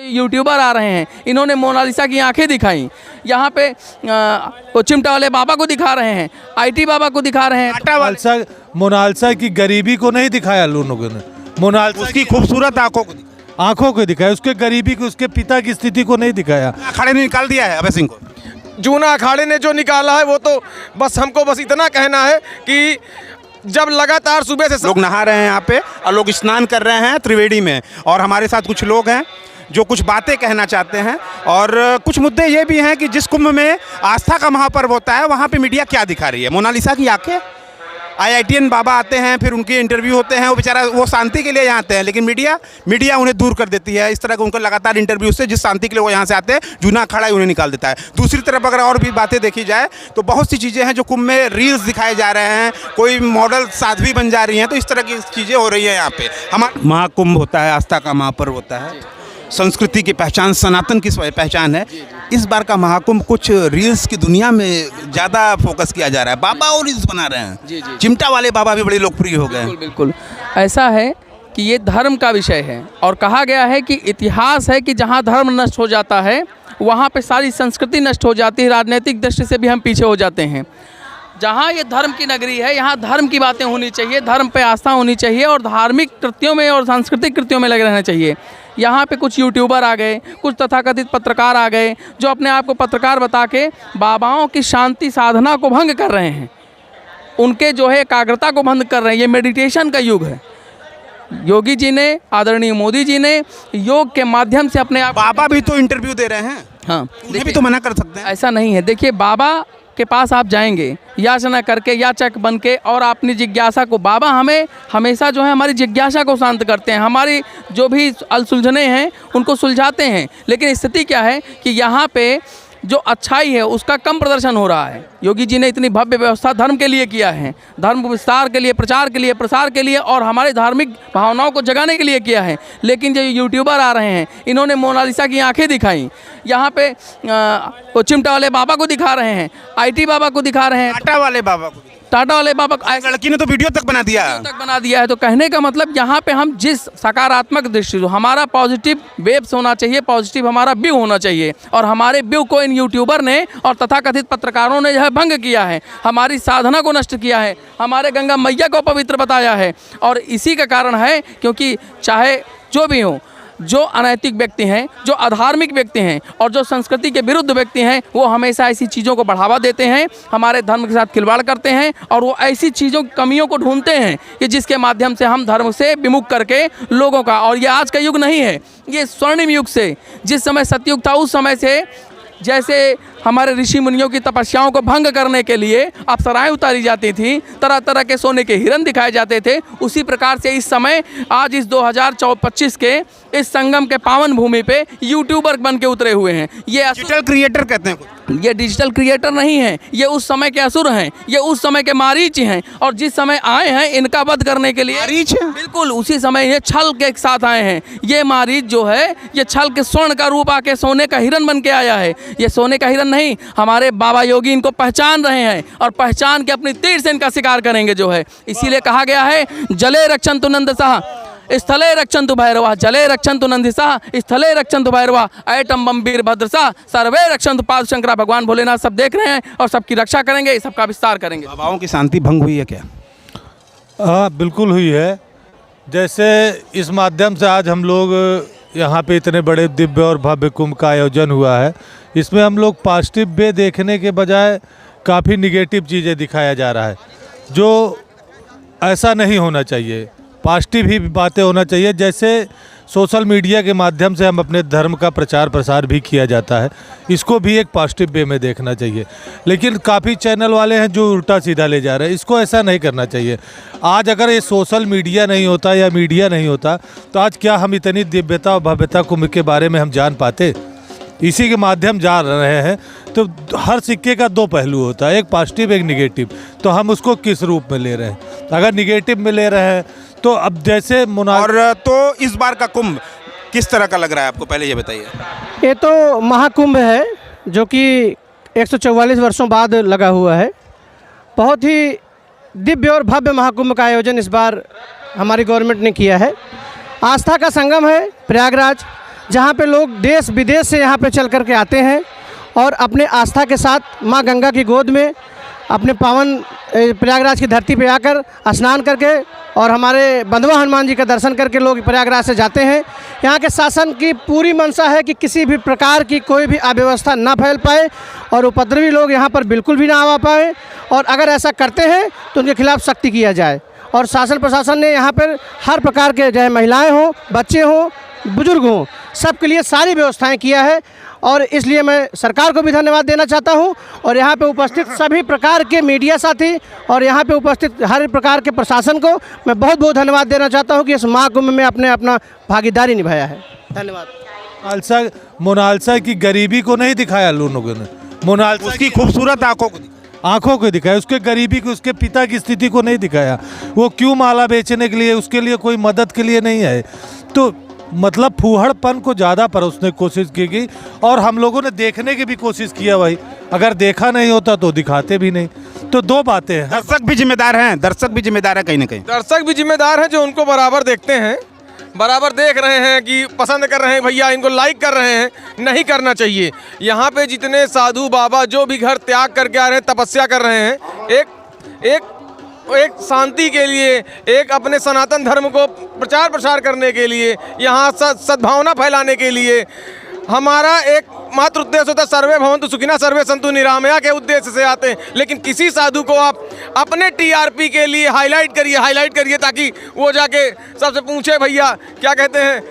YouTuber आ रहे हैं, इन्होंने मोनालिसा की आंखें दिखाई। यहाँ पे वो चिमटा वाले बाबा को दिखा रहे हैं, IT बाबा को दिखा रहे हैं। मोनालिसा की गरीबी को नहीं दिखाया लोगों ने, मोनालिसा उसकी खूबसूरत आंखों को दिखाया, उसके गरीबी को, उसके पिता की स्थिति को नहीं दिखाया। अखाड़े ने निकाल दिया है अभय सिंह को। जूना अखाड़े ने जो निकाला है वो तो बस हमको बस इतना कहना है कि जब लगातार सुबह से लोग नहा रहे हैं यहाँ पे और लोग स्नान कर रहे हैं त्रिवेणी में, और हमारे साथ कुछ लोग हैं जो कुछ बातें कहना चाहते हैं। और कुछ मुद्दे ये भी हैं कि जिस कुंभ में आस्था का महापर्व होता है वहाँ पे मीडिया क्या दिखा रही है। मोनालिसा की आंखें, IITN बाबा आते हैं, फिर उनके इंटरव्यू होते हैं, वो बेचारा वो शांति के लिए यहाँ आते हैं, लेकिन मीडिया उन्हें दूर कर देती है। इस तरह के उनका लगातार इंटरव्यू से जिस शांति के लिए वो यहाँ से आते हैं, जूना अखाड़ा उन्हें निकाल देता है। दूसरी तरफ अगर और भी बातें देखी जाए तो बहुत सी चीज़ें हैं जो कुंभ में रील्स दिखाए जा रहे हैं, कोई मॉडल साध्वी बन जा रही हैं, तो इस तरह की चीज़ें हो रही है यहाँ पे। हमारा महाकुंभ होता है, आस्था का महापर्व होता है, संस्कृति की पहचान, सनातन की पहचान है। इस बार का महाकुंभ कुछ रील्स की दुनिया में ज़्यादा फोकस किया जा रहा है, बाबा और रील्स बना रहे हैं। चिमटा वाले बाबा भी बड़े लोकप्रिय हो गए हैं। बिल्कुल ऐसा है कि ये धर्म का विषय है, और कहा गया है कि इतिहास है कि जहाँ धर्म नष्ट हो जाता है वहाँ पे सारी संस्कृति नष्ट हो जाती है, राजनीतिक दृष्टि से भी हम पीछे हो जाते हैं। जहाँ ये धर्म की नगरी है, यहाँ धर्म की बातें होनी चाहिए, धर्म पे आस्था होनी चाहिए, और धार्मिक कृत्यों में और सांस्कृतिक कृत्यों में लगे रहना चाहिए। यहाँ पे कुछ यूट्यूबर आ गए, कुछ तथाकथित पत्रकार आ गए, जो अपने आप को पत्रकार बता के बाबाओं की शांति साधना को भंग कर रहे हैं, उनके जो है एकाग्रता को भंग कर रहे हैं। ये मेडिटेशन का युग है। योगी जी ने, आदरणीय मोदी जी ने योग के माध्यम से अपने आप, बाबा भी तो इंटरव्यू दे रहे हैं, हाँ, उन्हें भी तो मना कर सकते हैं। ऐसा नहीं है। देखिए, बाबा के पास आप जाएंगे याचना करके, याचक बन के, और अपनी जिज्ञासा को, बाबा हमें हमेशा जो है हमारी जिज्ञासा को शांत करते हैं, हमारी जो भी सुलझने हैं उनको सुलझाते हैं। लेकिन स्थिति क्या है कि यहाँ पे जो अच्छाई है उसका कम प्रदर्शन हो रहा है। योगी जी ने इतनी भव्य व्यवस्था धर्म के लिए किया है, धर्म विस्तार के लिए, प्रचार के लिए, प्रसार के लिए, और हमारे धार्मिक भावनाओं को जगाने के लिए किया है। लेकिन जो यूट्यूबर आ रहे हैं, इन्होंने मोनालिसा की आंखें दिखाई। यहाँ पे वो चिमटा वाले बाबा को दिखा रहे हैं, IT बाबा को दिखा रहे हैं, टाटा वाले बाबा को, टाटा वाले बाबा, लड़की ने तो वीडियो तक बना दिया है। तो कहने का मतलब यहाँ पे हम जिस सकारात्मक दृष्टि, जो हमारा पॉजिटिव वेब्स होना चाहिए, पॉजिटिव हमारा व्यू होना चाहिए, और हमारे व्यू को इन यूट्यूबर ने और तथाकथित पत्रकारों ने जो है भंग किया है, हमारी साधना को नष्ट किया है, हमारे गंगा मैया को पवित्र बताया है। और इसी का कारण है क्योंकि चाहे जो भी हो, जो अनैतिक व्यक्ति हैं, जो अधार्मिक व्यक्ति हैं, और जो संस्कृति के विरुद्ध व्यक्ति हैं, वो हमेशा ऐसी चीज़ों को बढ़ावा देते हैं, हमारे धर्म के साथ खिलवाड़ करते हैं, और वो ऐसी चीज़ों की कमियों को ढूंढते हैं कि जिसके माध्यम से हम धर्म से विमुख करके लोगों का, और ये आज का युग नहीं है, ये स्वर्णिम युग से, जिस समय सतयुग था उस समय से, जैसे हमारे ऋषि मुनियों की तपस्याओं को भंग करने के लिए अप्सराएं उतारी जाती थी, तरह तरह के सोने के हिरन दिखाए जाते थे, उसी प्रकार से इस समय आज इस 2025 के इस संगम के पावन भूमि पे यूट्यूबर बन के उतरे हुए हैं। ये डिजिटल क्रिएटर कहते हैं। ये डिजिटल क्रिएटर नहीं है, ये उस समय के असुर हैं, ये उस समय के मारीच हैं, और जिस समय आए हैं इनका वध करने के लिए, मारीच है? बिल्कुल उसी समय ये छल के साथ आए हैं। ये मारीच जो है, ये छल के स्वर्ण का रूप आके सोने का हिरन बन के आया है। ये सोने का हिरन नहीं, हमारे बाबा योगी इनको पहचान रहे हैं, और पहचान के अपनी तीर से इनका शिकार करेंगे जो है। इसीलिए कहा गया है, जले रक्षन्तु नंदसः स्थले रक्षन्तु भैरवा, जले रक्षन्तु नंदिसा, स्थले रक्षन्तु भैरवा, ऐटम बम वीरभद्रसा, सर्वे रक्षन्तु पाद शंकरा। भगवान भोलेनाथ सब देख रहे हैं और सबकी रक्षा करेंगे, सबका विस्तार करेंगे। बाबाओं की शांति भंग हुई है क्या? हाँ, बिल्कुल हुई है। जैसे इस माध्यम से आज हम लोग यहाँ पे इतने बड़े दिव्य और भव्य कुंभ का आयोजन हुआ है, इसमें हम लोग पॉजिटिव वे देखने के बजाय काफ़ी निगेटिव चीज़ें दिखाया जा रहा है, जो ऐसा नहीं होना चाहिए। पॉजिटिव ही बातें होना चाहिए। जैसे सोशल मीडिया के माध्यम से हम अपने धर्म का प्रचार प्रसार भी किया जाता है, इसको भी एक पॉजिटिव वे में देखना चाहिए। लेकिन काफ़ी चैनल वाले हैं जो उल्टा सीधा ले जा रहे हैं, इसको ऐसा नहीं करना चाहिए। आज अगर ये सोशल मीडिया नहीं होता या मीडिया नहीं होता तो आज क्या हम इतनी दिव्यता और भव्यता कुंभ के बारे में हम जान पाते? इसी के माध्यम जा रहे हैं। तो हर सिक्के का दो पहलू होता है, एक पॉजिटिव एक निगेटिव। तो हम उसको किस रूप में ले रहे हैं? अगर निगेटिव में ले रहे हैं तो अब जैसे और तो इस बार का कुंभ किस तरह का लग रहा है आपको, पहले ये बताइए। ये तो महाकुंभ है जो कि 144 वर्षों बाद लगा हुआ है। बहुत ही दिव्य और भव्य महाकुंभ का आयोजन इस बार हमारी गवर्नमेंट ने किया है। आस्था का संगम है प्रयागराज, जहाँ पे लोग देश विदेश से यहाँ पे चल कर के आते हैं और अपने आस्था के साथ माँ गंगा की गोद में अपने पावन प्रयागराज की धरती पे आकर स्नान करके और हमारे बंधुआ हनुमान जी का दर्शन करके लोग प्रयागराज से जाते हैं। यहाँ के शासन की पूरी मंशा है कि किसी भी प्रकार की कोई भी अव्यवस्था ना फैल पाए और उपद्रवी लोग यहाँ पर बिल्कुल भी ना आ पाए, और अगर ऐसा करते हैं तो उनके खिलाफ़ सख्ती किया जाए। और शासन प्रशासन ने यहाँ पर हर प्रकार के चाहे महिलाएँ हों, बच्चे हों, बुजुर्ग हों, सबके लिए सारी व्यवस्थाएँ किया है, और इसलिए मैं सरकार को भी धन्यवाद देना चाहता हूं, और यहाँ पे उपस्थित सभी प्रकार के मीडिया साथी और यहाँ पे उपस्थित हर प्रकार के प्रशासन को मैं बहुत बहुत धन्यवाद देना चाहता हूं कि इस महाकुंभ में अपने अपना भागीदारी निभाया है। धन्यवाद। मोनालिसा की गरीबी को नहीं दिखाया लोगों ने, मोनालिसा उसकी खूबसूरत आंखों को दिखाया, उसके गरीबी को, उसके पिता की स्थिति को नहीं दिखाया। वो क्यों माला बेचने के लिए, उसके लिए कोई मदद के लिए नहीं आए। तो मतलब फूहड़पन को ज़्यादा उसने कोशिश की गई, और हम लोगों ने देखने की भी कोशिश किया भाई, अगर देखा नहीं होता तो दिखाते भी नहीं। तो दो बातें हैं। दर्शक भी जिम्मेदार हैं, दर्शक भी जिम्मेदार है कहीं ना कहीं। दर्शक भी जिम्मेदार हैं जो उनको बराबर देखते हैं, बराबर देख रहे हैं कि पसंद कर रहे हैं, भैया इनको लाइक कर रहे हैं। नहीं करना चाहिए। यहाँ पे जितने साधु बाबा जो भी घर त्याग करके आ रहे हैं, तपस्या कर रहे हैं, एक शांति के लिए, एक अपने सनातन धर्म को प्रचार प्रसार करने के लिए, यहाँ सद्भावना फैलाने के लिए, हमारा एक मात्र उद्देश्य होता है सर्वे भवन्तु सुखिनः सर्वे सन्तु निरामया के उद्देश्य से आते हैं। लेकिन किसी साधु को आप अपने टीआरपी के लिए हाईलाइट करिए ताकि वो जाके सबसे पूछे भैया क्या कहते हैं,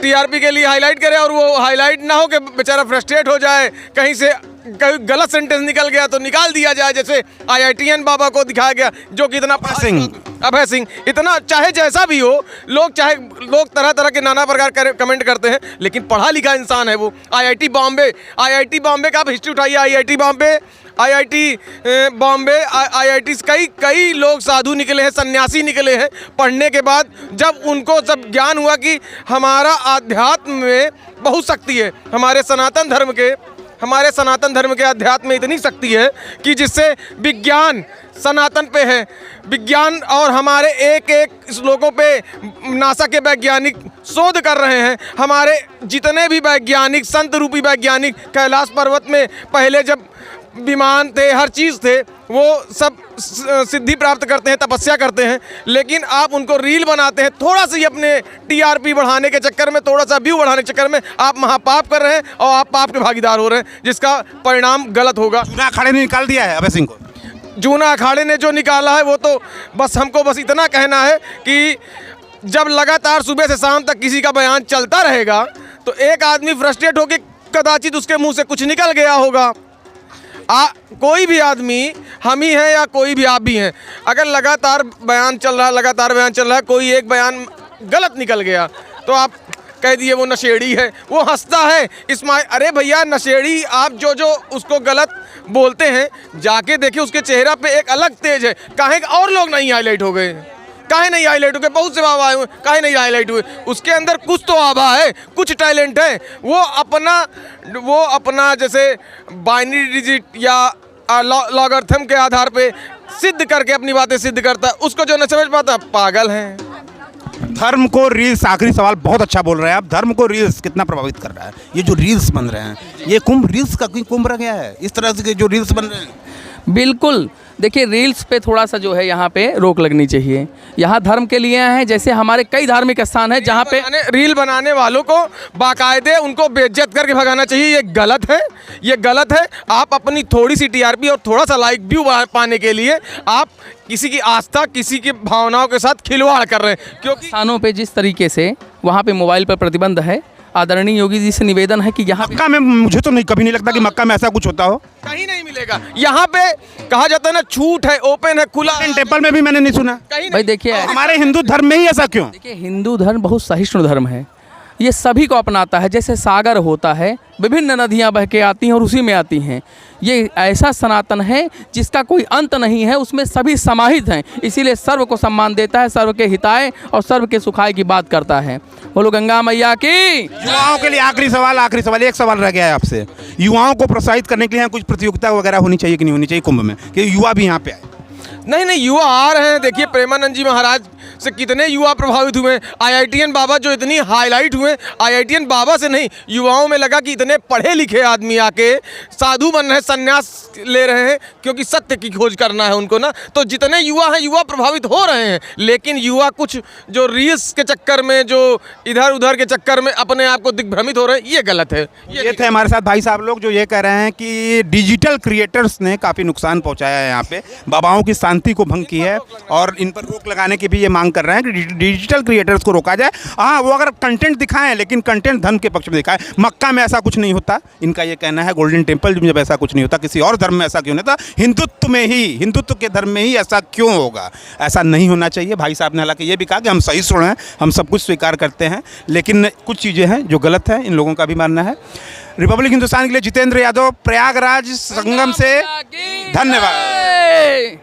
टीआरपी के लिए हाईलाइट करे, और वो हाईलाइट ना हो कि बेचारा फ्रस्ट्रेट हो जाए, कहीं से कहीं गलत सेंटेंस निकल गया तो निकाल दिया जाए, जैसे IITN बाबा को दिखाया गया जो कि इतना अभय सिंह इतना, चाहे जैसा भी हो, लोग तरह तरह के नाना प्रकार कमेंट करते हैं, लेकिन पढ़ा लिखा इंसान है वो। IIT बॉम्बे का आप हिस्ट्री उठाइए, IIT बॉम्बे IIT कई लोग साधु निकले हैं, सन्यासी निकले हैं पढ़ने के बाद, जब उनको सब ज्ञान हुआ कि हमारा आध्यात्म में बहुत शक्ति है, हमारे सनातन धर्म के अध्यात्म में इतनी शक्ति है कि जिससे विज्ञान सनातन पे है, विज्ञान, और हमारे एक श्लोकों पे नासा के वैज्ञानिक शोध कर रहे हैं। हमारे जितने भी वैज्ञानिक, संत रूपी वैज्ञानिक कैलाश पर्वत में पहले जब विमान थे, हर चीज़ थे, वो सब सिद्धि प्राप्त करते हैं, तपस्या करते हैं, लेकिन आप उनको रील बनाते हैं, थोड़ा सा ही अपने टीआरपी बढ़ाने के चक्कर में, थोड़ा सा व्यू बढ़ाने के चक्कर में आप महापाप कर रहे हैं, और आप पाप के भागीदार हो रहे हैं, जिसका परिणाम गलत होगा। जूना अखाड़े ने निकाल दिया है अभय सिंह को। जूना अखाड़े ने जो निकाला है वो तो हमको बस इतना कहना है कि जब लगातार सुबह से शाम तक किसी का बयान चलता रहेगा तो एक आदमी फ्रस्ट्रेट होकर कदाचित उसके मुंह से कुछ निकल गया होगा। कोई भी आदमी, हम ही हैं या कोई भी आप भी हैं, अगर लगातार बयान चल रहा है, कोई एक बयान गलत निकल गया तो आप कह दिए वो नशेड़ी है, वो हंसता है अरे भैया नशेड़ी, आप जो उसको गलत बोलते हैं, जाके देखिए उसके चेहरा पे एक अलग तेज है। काहे और लोग नहीं हाईलाइट हो गए, काहे नहीं हाईलाइट हो गए, बहुत से बाबा आए हुए, काहे नहीं हाईलाइट हुए? उसके अंदर कुछ तो आभा है, कुछ टैलेंट है, वो अपना जैसे बाइनरी डिजिट या लॉगरिथम के आधार पे सिद्ध करके अपनी बातें सिद्ध करता है। उसको जो नहीं समझ पाता पागल है। धर्म को रील्स, आखिरी सवाल, बहुत अच्छा बोल रहे हैं आप, धर्म को रील्स कितना प्रभावित कर रहा है? ये जो रील्स बन रहे हैं, ये कुंभ रील्स का कुंभ रह गया है, इस तरह से जो रील्स बन रहे हैं। बिल्कुल, देखिए रील्स पे थोड़ा सा जो है यहाँ पे रोक लगनी चाहिए। यहाँ धर्म के लिए हैं, जैसे हमारे कई धार्मिक स्थान हैं जहाँ पे रील बनाने वालों को बाकायदे उनको बेइज्जत करके भगाना चाहिए। ये गलत है। आप अपनी थोड़ी सी टीआरपी और थोड़ा सा लाइक व्यू पाने के लिए आप किसी की आस्था, किसी की भावनाओं के साथ खिलवाड़ कर रहे हैं। क्योंकि स्थानों पे जिस तरीके से वहाँ पे मोबाइल पर प्रतिबंध है, आदरणीय योगी जी से निवेदन है कि यहाँ मक्का में, मुझे तो कभी नहीं लगता कि मक्का में ऐसा कुछ होता हो, कहीं नहीं मिलेगा। यहाँ पे कहा जाता है ना, छूट है, ओपन है, खुला। टेम्पल में भी मैंने नहीं सुना। भाई देखिए, हमारे हिंदू धर्म में ही ऐसा क्यों? देखिए, हिंदू धर्म बहुत सहिष्णु धर्म है, ये सभी को अपनाता है। जैसे सागर होता है, विभिन्न नदियाँ बह के आती हैं और उसी में आती हैं। ये ऐसा सनातन है जिसका कोई अंत नहीं है, उसमें सभी समाहित हैं, इसीलिए सर्व को सम्मान देता है, सर्व के हिताय और सर्व के सुखाय की बात करता है। बोलो गंगा मैया की। युवाओं के लिए आखिरी सवाल, एक सवाल रह गया है आपसे। युवाओं को प्रोत्साहित करने के लिए कुछ प्रतियोगिता वगैरह होनी चाहिए कि नहीं होनी चाहिए कुंभ में, कि युवा भी यहाँ पे आए? नहीं, युवा आ रहे हैं। देखिए, प्रेमानंद जी महाराज से कितने युवा प्रभावित हुए। IITN बाबा जो इतनी हाईलाइट हुए, IITN बाबा से नहीं, युवाओं में लगा कि इतने पढ़े लिखे आदमी आके साधु बन रहे हैं, संन्यास ले रहे हैं, क्योंकि सत्य की खोज करना है उनको ना। तो जितने युवा हैं, युवा प्रभावित हो रहे हैं, लेकिन युवा कुछ जो रील्स के चक्कर में, जो इधर उधर के चक्कर में अपने आप को दिग्भ्रमित हो रहे हैं, ये गलत है। ये थे हमारे साथ भाई साहब लोग जो ये कह रहे हैं कि डिजिटल क्रिएटर्स ने काफ़ी नुकसान पहुंचाया है, यहाँ पे बाबाओं की शांति को भंग की है, और इन पर रोक लगाने की भी ये मांग कर रहे हैं कि डिजिटल क्रिएटर्स को रोका जाए। हाँ, वो अगर कंटेंट दिखाएं, लेकिन कंटेंट धर्म के पक्ष में दिखाएं। मक्का में ऐसा कुछ नहीं होता, इनका ये कहना है। गोल्डन टेम्पल में जब ऐसा कुछ नहीं होता, किसी और धर्म में ऐसा क्यों नहीं होता, हिंदुत्व में ही, हिंदुत्व के धर्म में ही ऐसा क्यों होगा? ऐसा नहीं होना चाहिए। भाई साहब ने हालांकि ये भी कहा कि हम सही सुन हैं, हम सब कुछ स्वीकार करते हैं, लेकिन कुछ चीज़ें हैं जो गलत हैं, इन लोगों का भी मानना है। रिपब्लिक हिंदुस्तान के लिए जितेंद्र यादव, प्रयागराज संगम से, धन्यवाद।